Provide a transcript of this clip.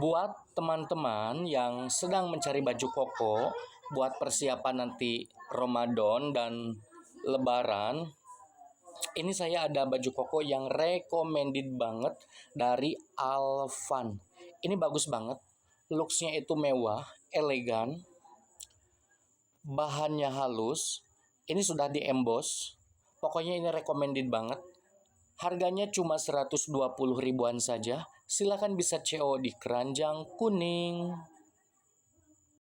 Buat teman-teman yang sedang mencari baju koko buat persiapan nanti Ramadan dan Lebaran, ini saya ada baju koko yang recommended banget dari Alvan. Ini bagus banget, looks-nya itu mewah, elegan, bahannya halus, ini sudah di-emboss. Pokoknya ini recommended banget. Harganya cuma 120 ribuan saja. Silakan bisa CO di Keranjang Kuning.